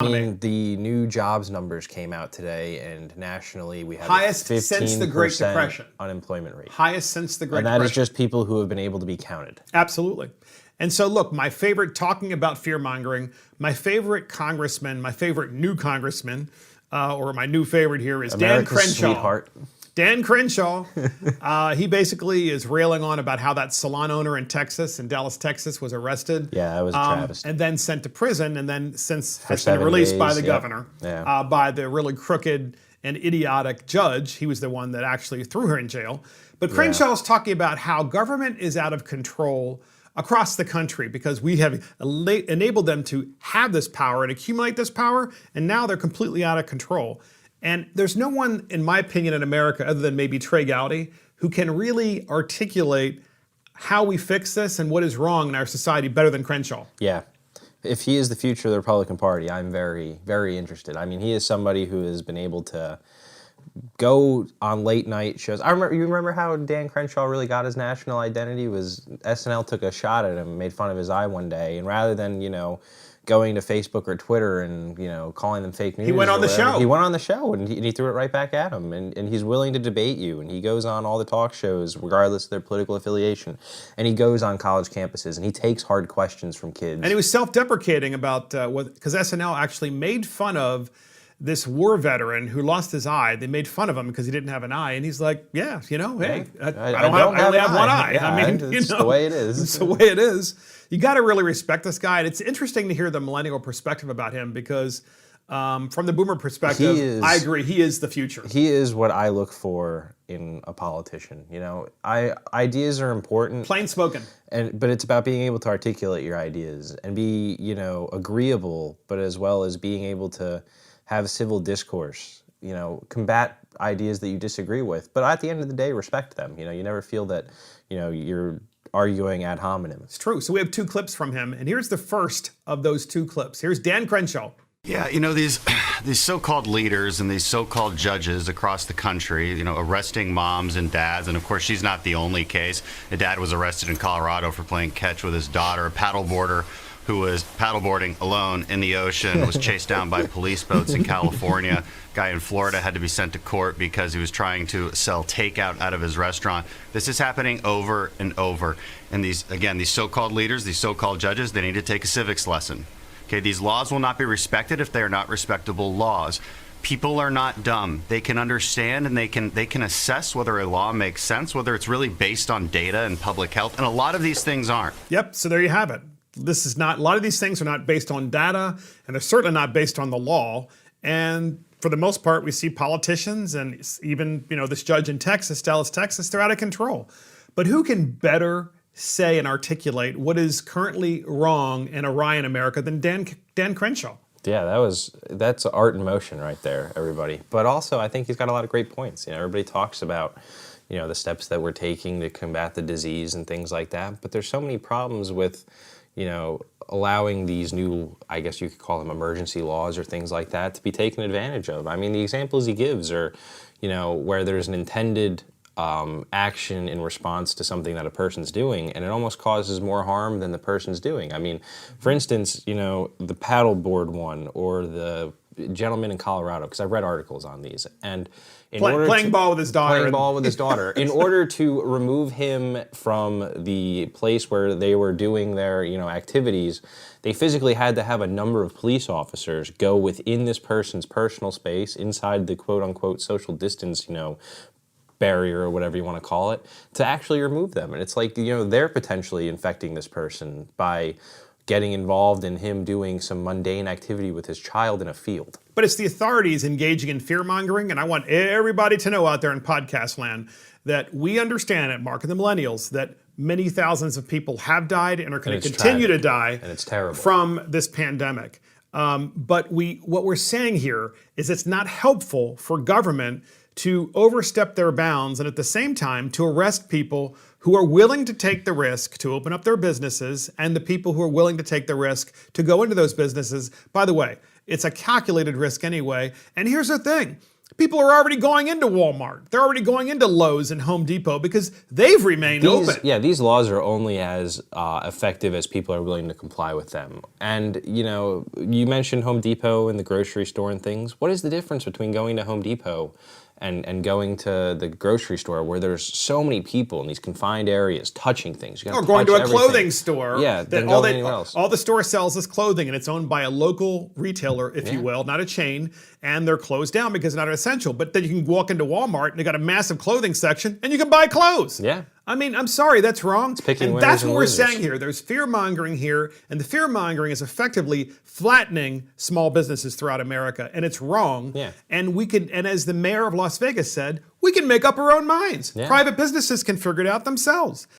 I mean, the new jobs numbers came out today, and nationally we have highest a 15% since the Great Depression unemployment rate. Highest since the Great And that Depression. is just people who have been able to be counted. Absolutely. And so, look, my favorite, talking about fear-mongering, my favorite congressman, my favorite new congressman, or my new favorite here is America's Dan Crenshaw. sweetheart. Dan Crenshaw, he basically is railing on about how that salon owner in Dallas, Texas, was arrested. Yeah, that was a travesty. And then sent to prison, and then since has been 7 released by days, the governor, by the really crooked and idiotic judge. He was the one that actually threw her in jail. But Crenshaw is talking about how government is out of control across the country because we have enabled them to have this power and accumulate this power, and now they're completely out of control. And there's no one, in my opinion, in America, other than maybe Trey Gowdy, who can really articulate how we fix this and what is wrong in our society better than Crenshaw. Yeah. If he is the future of the Republican Party, I'm very, very interested. I mean, he is somebody who has been able to go on late night shows. You remember how Dan Crenshaw really got his national identity? Was SNL took a shot at him, made fun of his eye one day, and rather than, going to Facebook or Twitter and, calling them fake news. He went on the show. He went on the show and he threw it right back at him. And he's willing to debate you. And he goes on all the talk shows, regardless of their political affiliation. And he goes on college campuses and he takes hard questions from kids. And he was self-deprecating about because SNL actually made fun of this war veteran who lost his eye. They made fun of him because he didn't have an eye. And he's like, hey, I only have one eye. Yeah, I mean, it's the way it is. It's the way it is. You got to really respect this guy. And it's interesting to hear the millennial perspective about him because from the boomer perspective, I agree, he is the future. He is what I look for in a politician. Ideas are important. Plain spoken. But it's about being able to articulate your ideas and be, agreeable, but as well as being able to have civil discourse, combat ideas that you disagree with. But at the end of the day, respect them. You never feel that, you're arguing ad hominem. It's true. So we have 2 clips from him, and here's the first of those 2 clips. Here's Dan Crenshaw. Yeah, these so-called leaders and these so-called judges across the country, arresting moms and dads. And of course, she's not the only case. A dad was arrested in Colorado for playing catch with his daughter. A paddleboarder who was paddleboarding alone in the ocean was chased down by police boats in California. Guy in Florida had to be sent to court because he was trying to sell takeout out of his restaurant. This is happening over and over. And these so-called leaders, these so-called judges, they need to take a civics lesson. Okay, these laws will not be respected if they are not respectable laws. People are not dumb. They can understand and they can assess whether a law makes sense, whether it's really based on data and public health. And a lot of these things aren't. Yep, so there you have it. A lot of these things are not based on data, and they're certainly not based on the law. And for the most part, we see politicians and even, this judge in Dallas, Texas, they're out of control. But who can better say and articulate what is currently wrong and awry in America than Dan Crenshaw? Yeah, that's art in motion right there, everybody. But also, I think he's got a lot of great points. Everybody talks about, the steps that we're taking to combat the disease and things like that. But there's so many problems with, allowing these new, I guess you could call them emergency laws or things like that to be taken advantage of. I mean, the examples he gives are, where there's an intended action in response to something that a person's doing, and it almost causes more harm than the person's doing. I mean, for instance, the paddleboard one or the gentleman in Colorado, because I've read articles on these, and playing ball with his daughter. In order to remove him from the place where they were doing their, activities, they physically had to have a number of police officers go within this person's personal space, inside the quote-unquote social distance, barrier or whatever you want to call it, to actually remove them. And it's like, they're potentially infecting this person by getting involved in him doing some mundane activity with his child in a field. But it's the authorities engaging in fear-mongering, and I want everybody to know out there in podcast land that we understand at Mark and the Millennials that many thousands of people have died and are going to continue to die, and it's terrible, from this pandemic. But what we're saying here is it's not helpful for government to overstep their bounds and at the same time to arrest people who are willing to take the risk to open up their businesses and the people who are willing to take the risk to go into those businesses. By the way, it's a calculated risk anyway. And here's the thing. People are already going into Walmart. They're already going into Lowe's and Home Depot because they've remained open. Yeah, these laws are only as effective as people are willing to comply with them. And, you mentioned Home Depot and the grocery store and things. What is the difference between going to Home Depot and going to the grocery store where there's so many people in these confined areas touching things? Or going to a clothing store. Yeah, that all the store sells is clothing, and it's owned by a local retailer, if you will, not a chain, and they're closed down because they're not essential. But then you can walk into Walmart and they got a massive clothing section, and you can buy clothes. Yeah. I mean, I'm sorry, that's wrong. Picking and winners that's and what we're losers. saying here. There's fear-mongering here, and the fear-mongering is effectively flattening small businesses throughout America, and it's wrong. Yeah. And as the mayor of Las Vegas said, we can make up our own minds. Yeah. Private businesses can figure it out themselves.